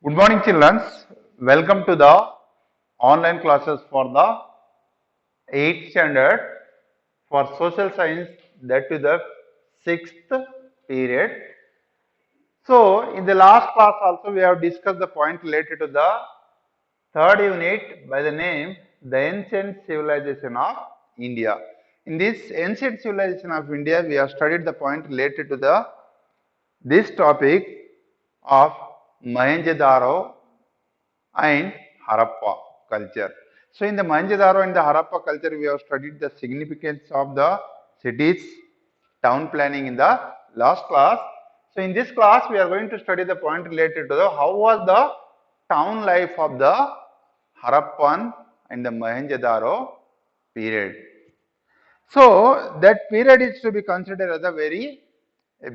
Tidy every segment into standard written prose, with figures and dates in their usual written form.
Good morning, children. Welcome to the online classes for the 8th standard for social science, that to the 6th period. So, in the last class also we have discussed the point related to the third unit by the name the ancient civilization of India. In this ancient civilization of India, we have studied the point related to the this topic of Mohenjo-daro and Harappa culture. So, in the Mohenjo-daro and the Harappa culture, we have studied the significance of the cities, town planning in the last class. So, in this class, we are going to study the point related to the how was the town life of the Harappan and the Mohenjo-daro period. So, that period is to be considered as a very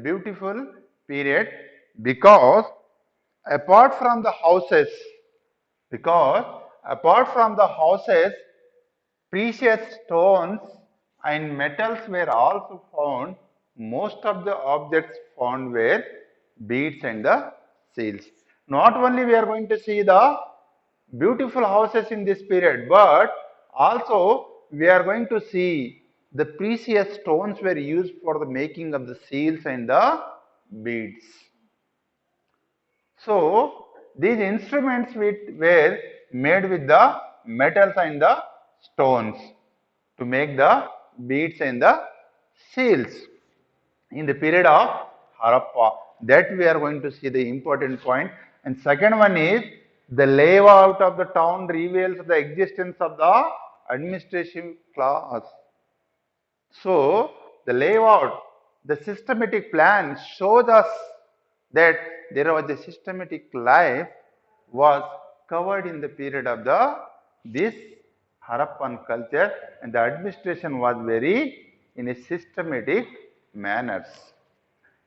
beautiful period because apart from the houses, because apart from the houses, precious stones and metals were also found. Most of the objects found were beads and the seals. Not only we are going to see the beautiful houses in this period, but also we are going to see the precious stones were used for the making of the seals and the beads. So, these instruments were made with the metals and the stones to make the beads and the seals in the period of Harappa. That we are going to see the important point. And second one is the layout of the town reveals the existence of the administrative class. So, the layout, the systematic plan shows us that there was a systematic life was covered in the period of the this Harappan culture, and the administration was very in a systematic manners.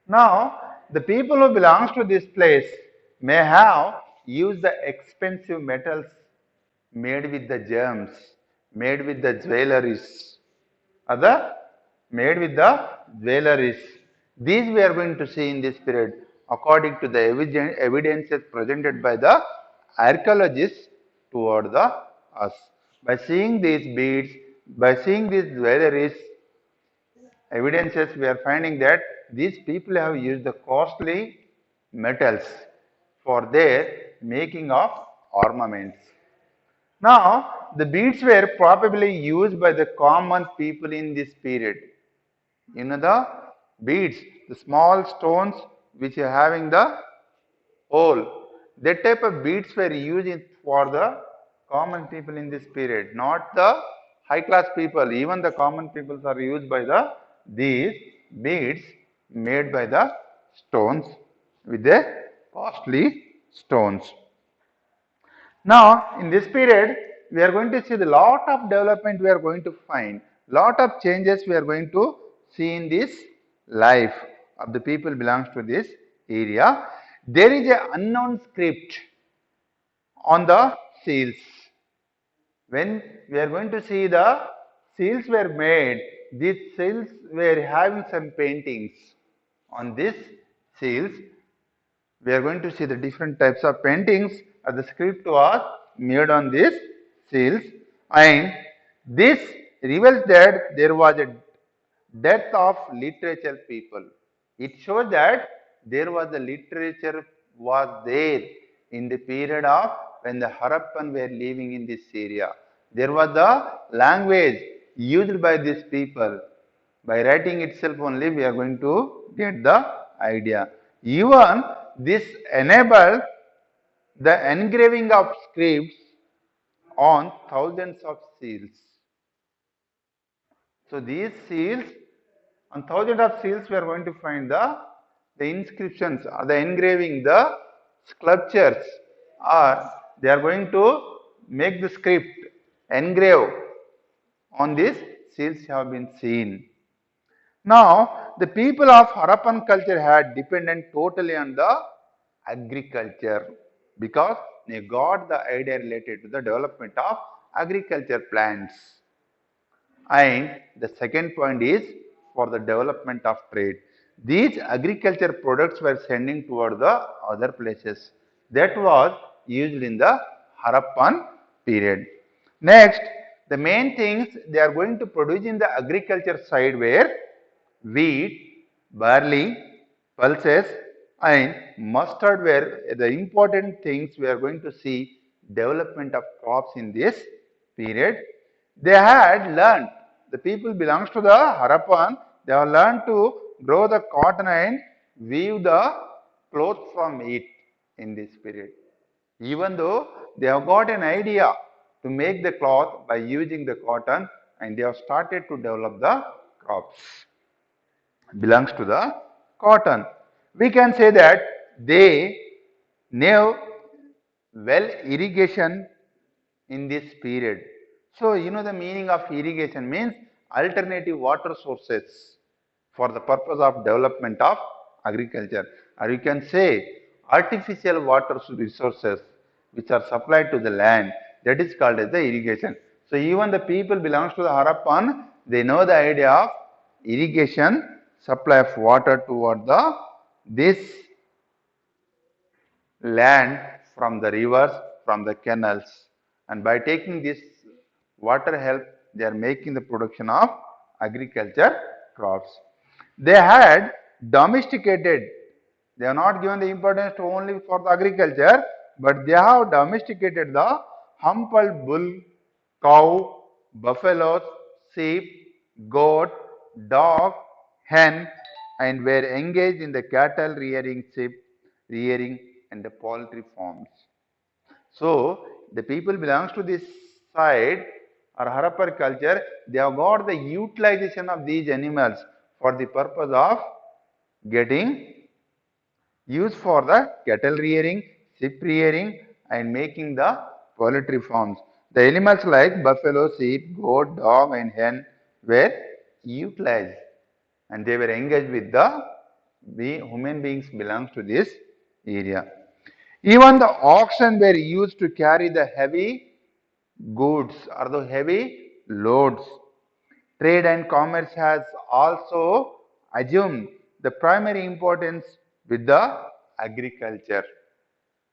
Now, the people who belongs to this place may have used the expensive metals made with the gems, made with the jewelries, other made with the jewelries. These we are going to see in this period according to the evidences presented by the archaeologists toward the us. By seeing these beads, by seeing these jewelries, evidences we are finding that these people have used the costly metals for their making of ornaments. Now, the beads were probably used by the common people in this period. You know the beads, the small stones which are having the hole. That type of beads were used for the common people in this period, not the high class people. Even the common people are used by the these beads made by the stones with the costly stones. Now, in this period, we are going to see the lot of development we are going to find, lot of changes we are going to see in this life of the people belongs to this area. There is an unknown script on the seals. When we are going to see the seals were made, these seals were having some paintings on these seals. We are going to see the different types of paintings as the script was made on these seals, and this reveals that there was a death of literature people. It shows that there was a literature was there in the period of when the Harappan were living in this area. There was a language used by these people. By writing itself only we are going to get the idea. Even this enabled the engraving of scripts on thousands of seals. So these seals, on thousands of seals we are going to find the inscriptions or the engraving, the sculptures, or they are going to make the script, engrave on these seals have been seen. Now, the people of Harappan culture had depended totally on the agriculture because they got the idea related to the development of agriculture plants. And the second point is for the development of trade. These agriculture products were sending toward the other places. That was used in the Harappan period. Next, the main things they are going to produce in the agriculture side were wheat, barley, pulses and mustard were the important things we are going to see development of crops in this period. They had learned, the people belongs to the Harappan, they have learned to grow the cotton and weave the clothes from it in this period. Even though they have got an idea to make the cloth by using the cotton and they have started to develop the crops belongs to the cotton. We can say that they knew well irrigation in this period. So, you know the meaning of irrigation means alternative water sources for the purpose of development of agriculture, or you can say artificial water resources which are supplied to the land, that is called as the irrigation. So, even the people belongs to the Harappan, they know the idea of irrigation, supply of water toward the this land from the rivers, from the canals, and by taking this water help, they are making the production of agriculture crops. They had domesticated, they are not given the importance to only for the agriculture, but they have domesticated the humble bull, cow, buffaloes, sheep, goat, dog, hen, and were engaged in the cattle rearing, sheep rearing, and the poultry farms. So, the people belongs to this side or Harappan culture, they have got the utilization of these animals for the purpose of getting used for the cattle rearing, sheep rearing and making the poultry farms. The animals like buffalo, sheep, goat, dog and hen were utilized and they were engaged with the human beings belongs to this area. Even the oxen were used to carry the heavy goods or the heavy loads. Trade and commerce has also assumed the primary importance with the agriculture.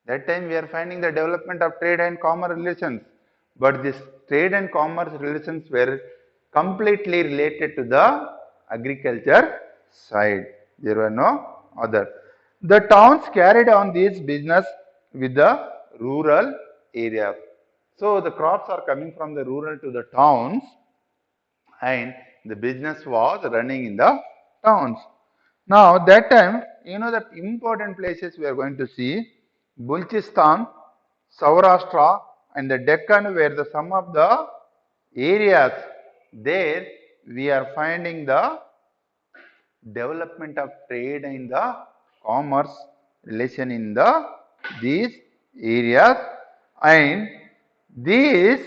That time we are finding the development of trade and commerce relations, but this trade and commerce relations were completely related to the agriculture side. There were no other. The towns carried on this business with the rural areas. So the crops are coming from the rural to the towns and the business was running in the towns. Now that time, you know the important places we are going to see, Bulchistan, Saurashtra and the Deccan were the some of the areas there we are finding the development of trade and the commerce relation in the these areas and these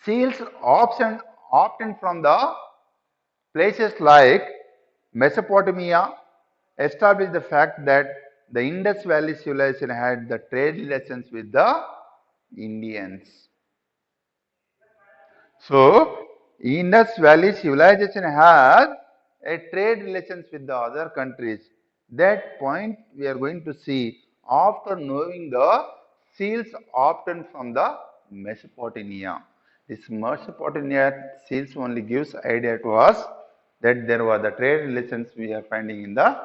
seals often from the places like Mesopotamia established the fact that the Indus Valley civilization had the trade relations with the Indians. So, Indus Valley civilization has a trade relations with the other countries. That point we are going to see after knowing the seals obtained from the Mesopotamia. This Mesopotamia seals only gives idea to us that there were the trade relations we are finding in the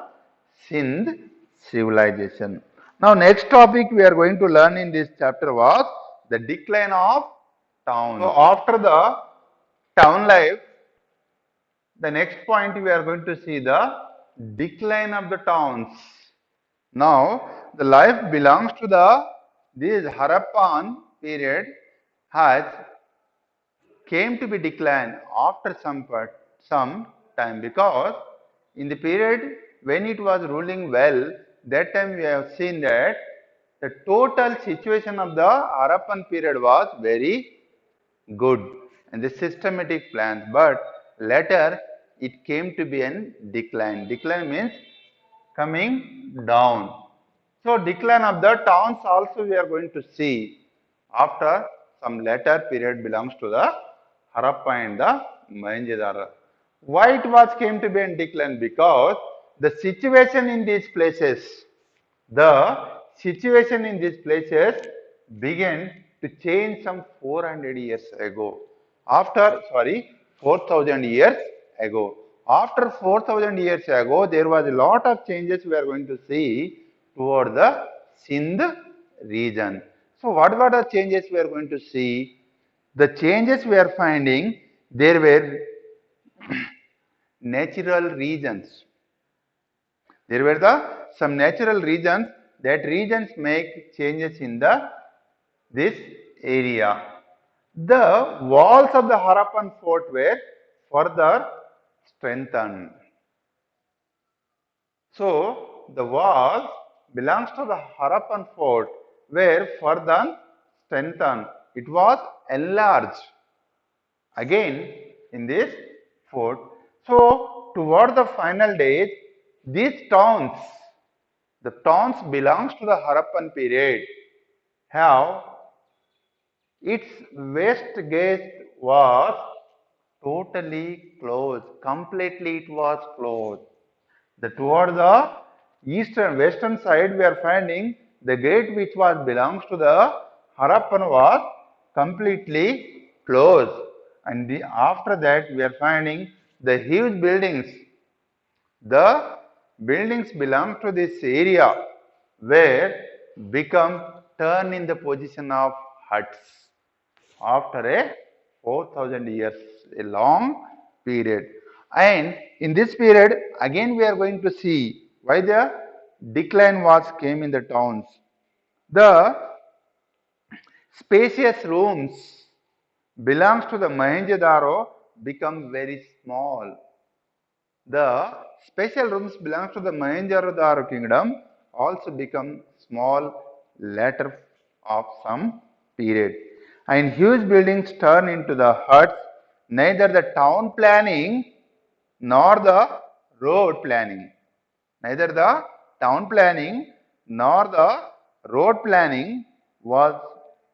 Sindh civilization. Now, next topic we are going to learn in this chapter was the decline of town. So, after the town life, the next point we are going to see the decline of the towns. Now, the life belongs to the this Harappan period has came to be declined after some time because in the period when it was ruling well, that time we have seen that the total situation of the Harappan period was very good and the systematic plans, but later it came to be an decline. Decline means coming down. So, decline of the towns also we are going to see after some later period belongs to the Harappa and the Mohenjo-daro. Why it was came to be in decline? Because the situation in these places, the situation in these places began to change some 400 years ago. After, sorry, 4000 years ago. After 4000 years ago, there was a lot of changes we are going to see toward the Sindh region. So, what were the changes we are going to see? The changes we are finding, there were natural regions. There were some natural regions. That regions make changes in this area. The walls of the Harappan fort were further strengthened. So the walls belongs to the Harappan fort were further strengthened. It was enlarged again in this fort. So toward the final days, these towns, the towns belongs to the Harappan period, have its west gate was totally closed, completely it was closed. The toward the eastern western side we are finding the gate which was belongs to the Harappan was completely closed, and after that we are finding the huge buildings. The buildings belong to this area where become turn in the position of huts after a 4000 years, a long period. And in this period, again we are going to see why the decline was came in the towns. The spacious rooms belongs to the Mohenjo-daro become very small. The special rooms belongs to the Mohenjo-daro kingdom also become small later of some period. And huge buildings turn into the huts. Neither the town planning nor the road planning, neither the town planning nor the road planning was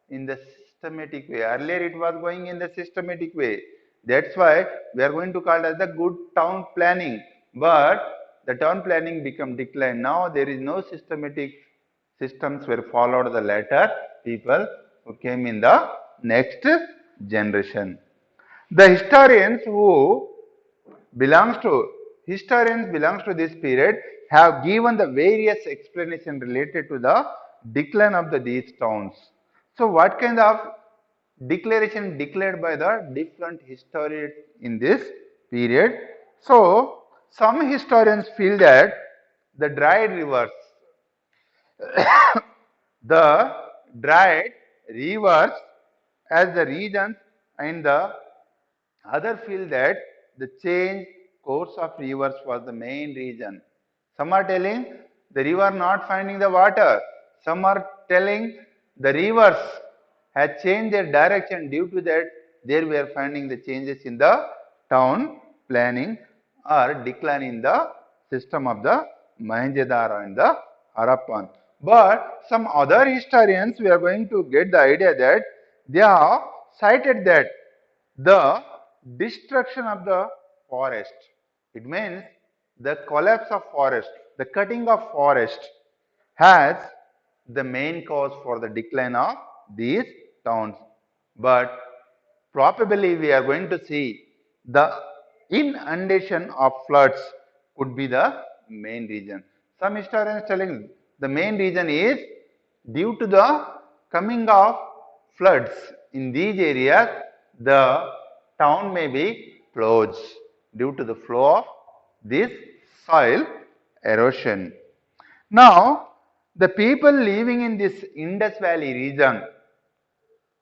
in the systematic way. Earlier it was going in the systematic way. That's why we are going to call it as the good town planning. But the town planning become decline. Now there is no systematic systems were followed the later people who came in the next generation. The historians belongs to this period have given the various explanation related to the decline of these towns. So what kind of declaration declared by the different historians in this period? So some historians feel that the dried rivers, the dried rivers as the regions, and the other feel that the change course of rivers was the main reason. Some are telling the river not finding the water. Some are telling the rivers had changed their direction. Due to that, there we are finding the changes in the town planning or decline in the system of the Mohenjo-daro and the Harappan. But some other historians, we are going to get the idea that they have cited that the destruction of the forest, it means the collapse of forest, the cutting of forest has the main cause for the decline of these towns. But probably we are going to see the inundation of floods could be the main reason. Some historians telling the main reason is due to the coming of floods in these areas, the town may be closed due to the flow of this soil erosion. Now, the people living in this Indus Valley region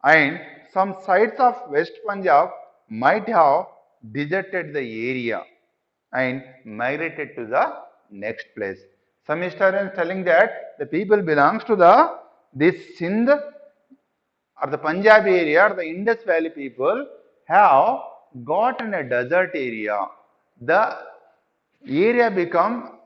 and some sites of West Punjab might have deserted the area and migrated to the next place. Some historians telling that the people belongs to the this Sindh or the Punjab area or the Indus Valley people have gotten a desert area. The area become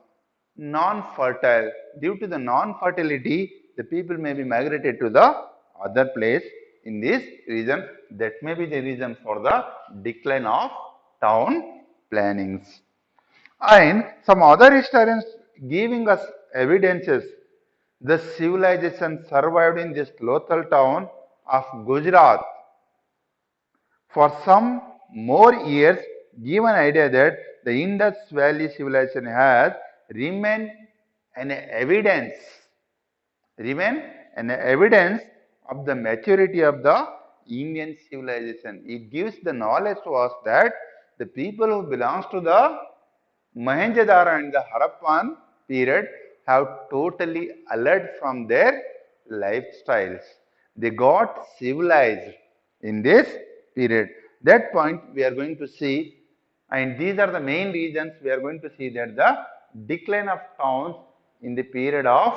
non-fertile. Due to the non-fertility, the people may be migrated to the other place in this region. That may be the reason for the decline of town plannings. And some other historians giving us evidences The civilization survived in this local town of Gujarat for some more years, give an idea that the Indus Valley civilization has remained an evidence, remain an evidence of the maturity of the Indian civilization. It gives the knowledge to us that the people who belongs to the Mohenjo-daro and the Harappan period have totally alert from their lifestyles. They got civilized in this period. That point we are going to see, and these are the main reasons we are going to see that the decline of towns in the period of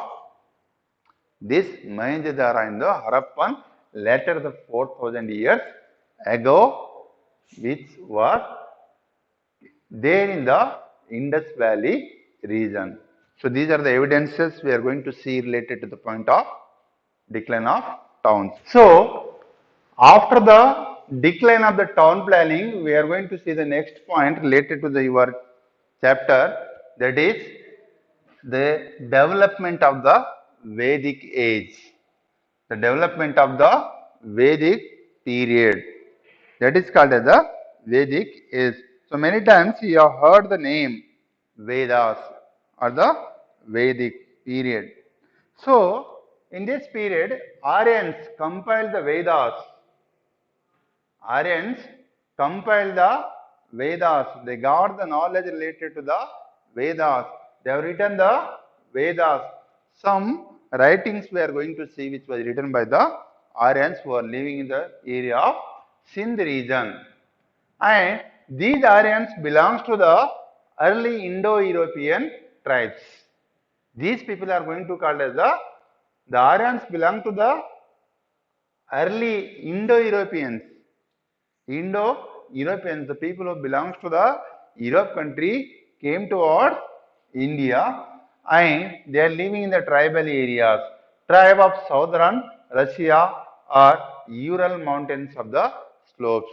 this Mohenjo-daro and the Harappan later the 4000 years ago, which was there in the Indus Valley region. So these are the evidences we are going to see related to the point of decline of towns. So after the decline of the town planning, we are going to see the next point related to the your chapter, that is the development of the Vedic age, the development of the Vedic period. That is called as the Vedic age. So many times you have heard the name Vedas or the Vedic period. So in this period, Aryans compiled the Vedas. Aryans compiled the Vedas. They got the knowledge related to the Vedas. They have written the Vedas. Some writings we are going to see which was written by the Aryans who are living in the area of Sindh region. And these Aryans belongs to the early Indo-European tribes. These people are going to call as the Aryans belong to the early Indo-Europeans. Indo-Europeans, the people who belongs to the Europe country came towards India and they are living in the tribal areas, tribe of southern Russia or Ural mountains of the slopes.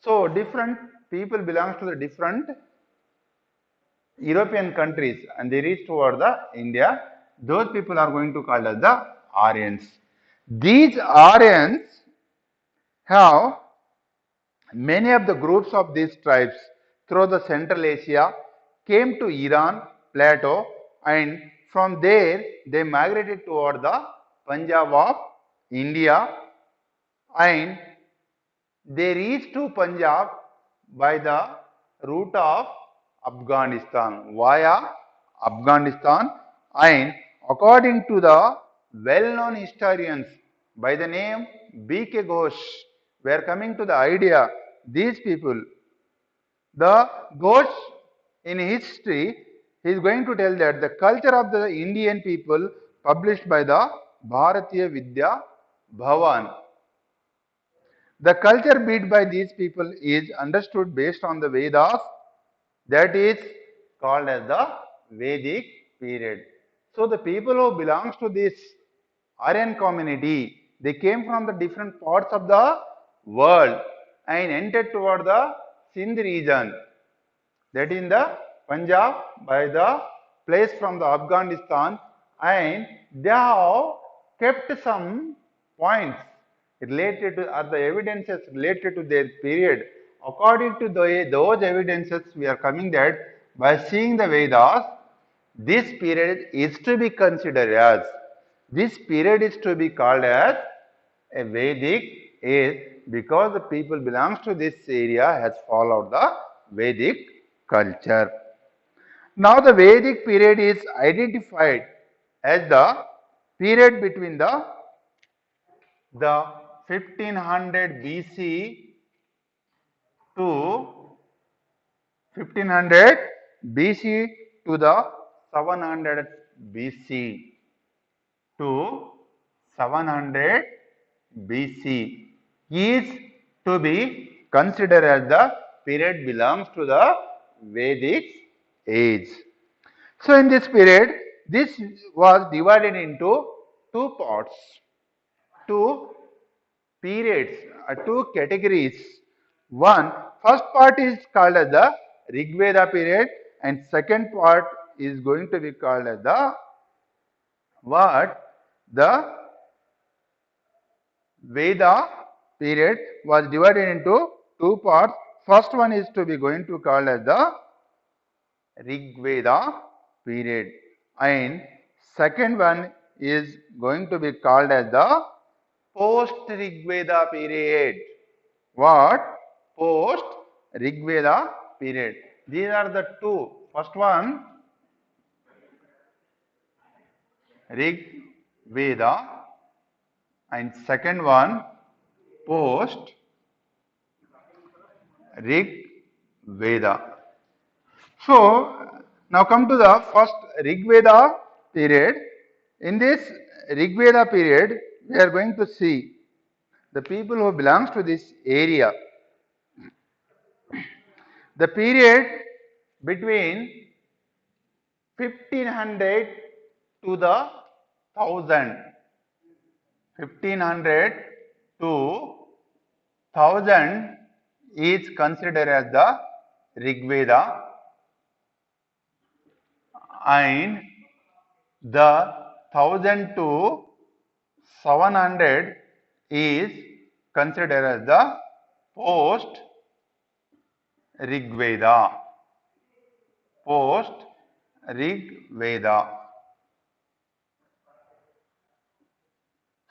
So different people belongs to the different European countries and they reach toward the India. Those people are going to call as the Aryans. These Aryans have many of the groups of these tribes through the Central Asia came to Iran plateau and from there they migrated toward the Punjab of India and they reached to Punjab by the route of Afghanistan via Afghanistan and according to the well-known historians by the name B.K. Ghosh, we are coming to the idea these people, the Ghosh in history, he is going to tell that the culture of the Indian people published by the Bharatiya Vidya Bhavan. The culture built by these people is understood based on the Vedas, that is called as the Vedic period. So the people who belongs to this Aryan community, they came from the different parts of the world and entered toward the Sindh region, that in the Punjab by the place from the Afghanistan, and they have kept some points related to or the evidences related to their period. According to those evidences, we are coming that by seeing the Vedas, this period is to be considered as, this period is to be called as a Vedic age because the people belongs to this area has followed the Vedic culture. Now the Vedic period is identified as the period between the 1500 BC to 1500 BC to the 700 BC to 700 BC is to be considered as the period belongs to the Vedic age. So in this period, this was divided into two parts, two periods, two categories. One, first part is called as the Rigveda period and second part is going to be called as the what the Veda period was divided into two parts. First one is to be going to called as the Rig Veda period, and second one is going to be called as the post Rig Veda period. What? Post Rig Veda period. These are the two. First one Rig Veda, and second one post Rig Veda. So now come to the first Rig Veda period. In this Rig Veda period, we are going to see the people who belongs to this area. The period between 1500 to the 1000, 1500 to 1000 is considered as the Rig Veda, and the 1000 to 700 is considered as the post Rig Veda. Post Rig Veda.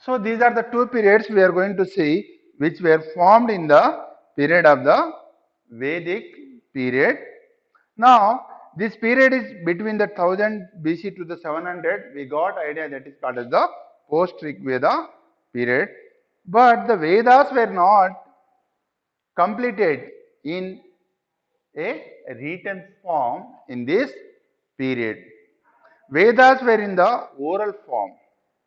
So these are the two periods we are going to see, which were formed in the period of the Vedic period. Now this period is between the 1000 BC to the 700. We got idea that is called as the post Rig Veda period. But the Vedas were not completed in a written form in this period. Vedas were in the oral form.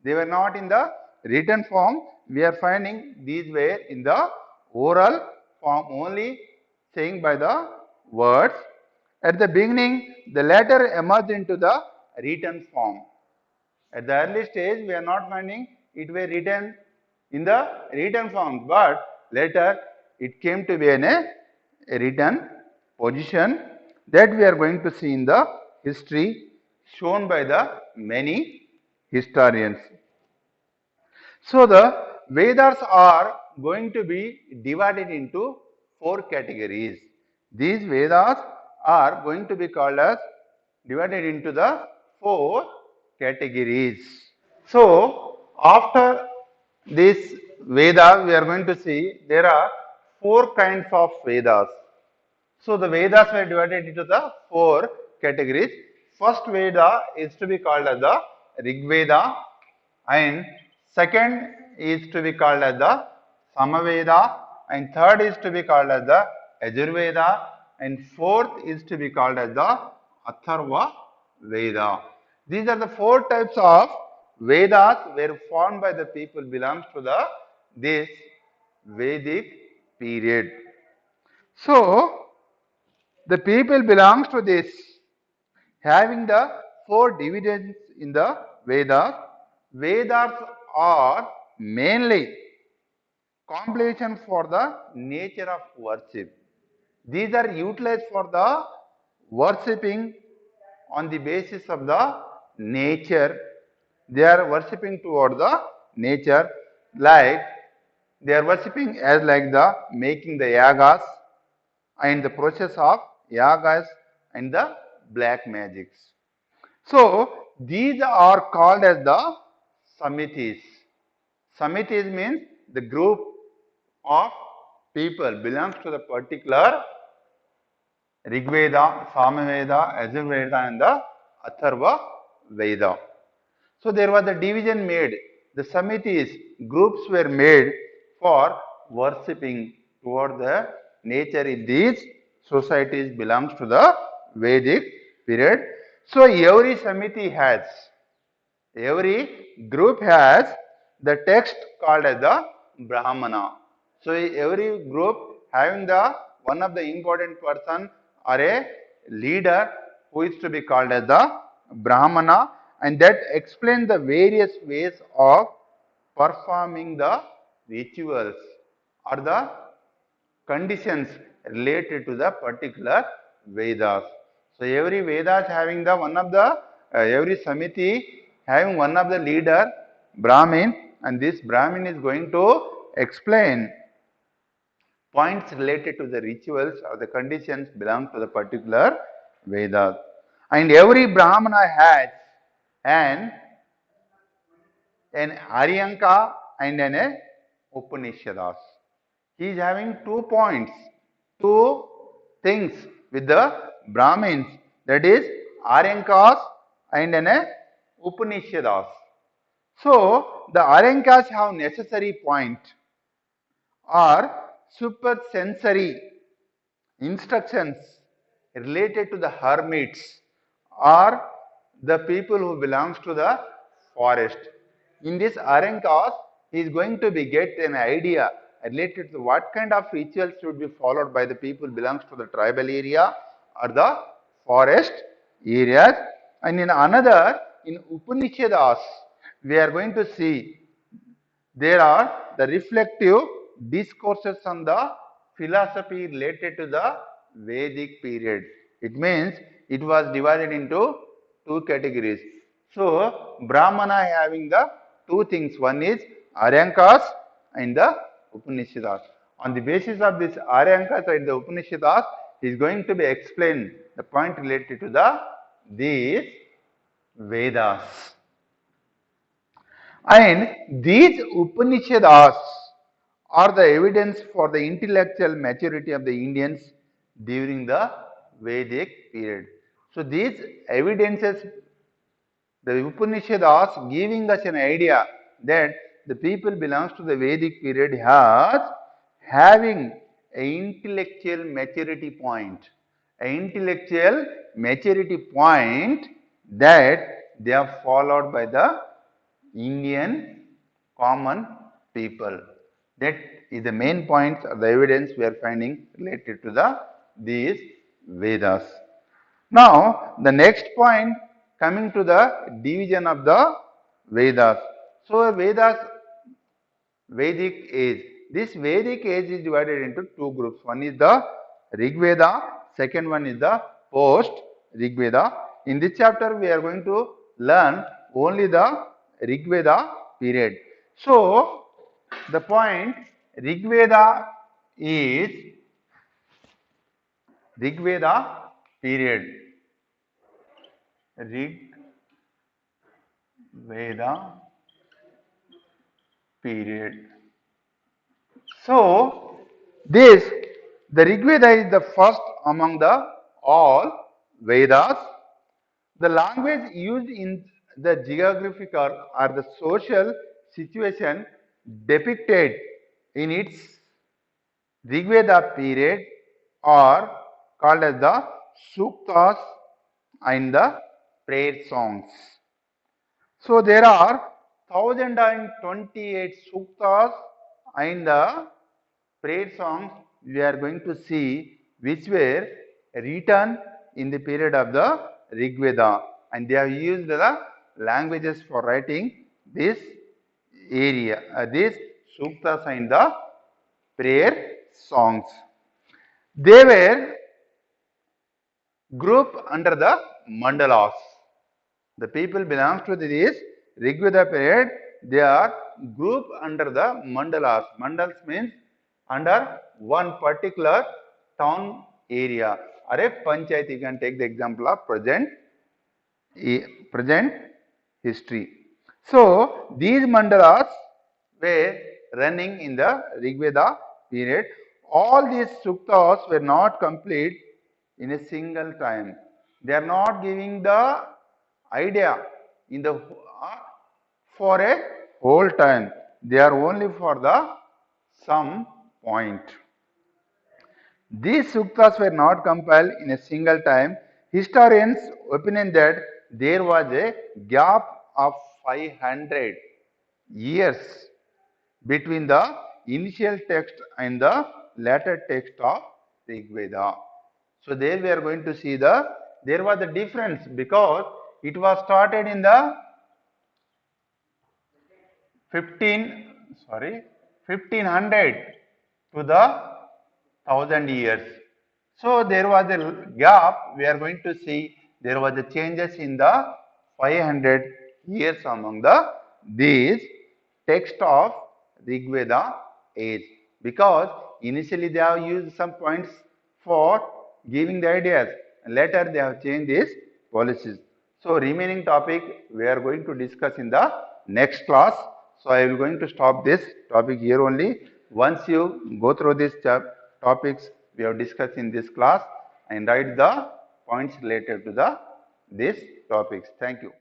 They were not in the written form. We are finding these were in the oral form only, saying by the words. At the beginning, the latter emerged into the written form. At the early stage, we are not finding it were written in the written form, but later it came to be in a written position that we are going to see in the history shown by the many historians. So the Vedas are going to be divided into four categories. These Vedas are going to be called as divided into the four categories. So after this Veda, we are going to see there are four kinds of Vedas. So the Vedas were divided into the four categories. First Veda is to be called as the Rig Veda, and second is to be called as the Samaveda, and third is to be called as the Yajurveda, and fourth is to be called as the Atharva Veda. These are the four types of Vedas were formed by the people belongs to the this Vedic period. So the people belongs to this, having the four divisions in the Vedas. Vedas are mainly compilation for the nature of worship. These are utilized for the worshipping on the basis of the nature. They are worshipping toward the nature, like they are worshipping as like the making the yagas and the process of yagas and the black magics. So these are called as the samitis. Samitis means the group of people belongs to the particular Rigveda, Samaveda, Yajurveda and the Atharva Veda. So there was a division made. The samitis, groups were made for worshipping toward the nature in these societies belongs to the Vedic period. So every group has the text called as the Brahmana. So every group having the one of the important person or a leader who is to be called as the Brahmana, and that explains the various ways of performing the rituals or the conditions related to the particular Vedas. So every Vedas having the one of the every Samiti having one of the leader Brahmin, and this Brahmin is going to explain points related to the rituals or the conditions belong to the particular Vedas. And every Brahmana has an Aryanka and an Upanishadas. He is having 2 points, two things with the Brahmins, that is Aryankas and an Upanishadas. So the Aryankas have necessary point or supersensory instructions related to the hermits or the people who belongs to the forest. In this Arankas, he is going to be get an idea related to what kind of rituals should be followed by the people belongs to the tribal area or the forest areas. And in another, in Upanishadas, we are going to see there are the reflective discourses on the philosophy related to the Vedic period. It means it was divided into two categories. So, Brahmana having the two things. One is Aryankas and the Upanishads. On the basis of this Aryankas and the Upanishads, he is going to be explained the point related to the these Vedas. And these Upanishads are the evidence for the intellectual maturity of the Indians during the Vedic period. So these evidences, the Upanishads giving us an idea that the people belongs to the Vedic period has having an intellectual maturity point. An intellectual maturity point that they are followed by the Indian common people. That is the main points of the evidence we are finding related to these Vedas. Now, the next point coming to the division of the Vedas. So, Vedas, Vedic age. This Vedic age is divided into two groups. One is the Rig Veda, second one is the post Rig Veda. In this chapter, we are going to learn only the Rig Veda period. So, the point Rig Veda is Rig Veda period. Rig Veda period. So, this the Rig Veda is the first among the all Vedas. The language used in the geographical or the social situation depicted in its Rigveda period are called as the Suktas and the prayer songs. So there are 1028 Suktas and the prayer songs we are going to see which were written in the period of the Rigveda, and they have used the languages for writing this area, these Suktas and the prayer songs. They were grouped under the mandalas. The people belongs to this Rigveda period, they are grouped under the mandalas. Mandals means under one particular town area or a panchayat. You can take the example of present history. So these mandalas were running in the Rigveda period. All these suktas were not complete in a single time. They are not giving the idea in the for a whole time. They are only for the some point. These suktas were not compiled in a single time. Historians opinion that there was a gap of 500 years between the initial text and the later text of Rig Veda. So there we are going to see there was a difference because it was started in the 1500 to the 1000 years. So there was a gap. We are going to see there was a changes in the 500 years among these text of Rig Veda age, because initially they have used some points for giving the ideas. Later they have changed these policies. So remaining topic we are going to discuss in the next class. So I will going to stop this topic here only. Once you go through these topics we have discussed in this class and write the points related to these topics. Thank you.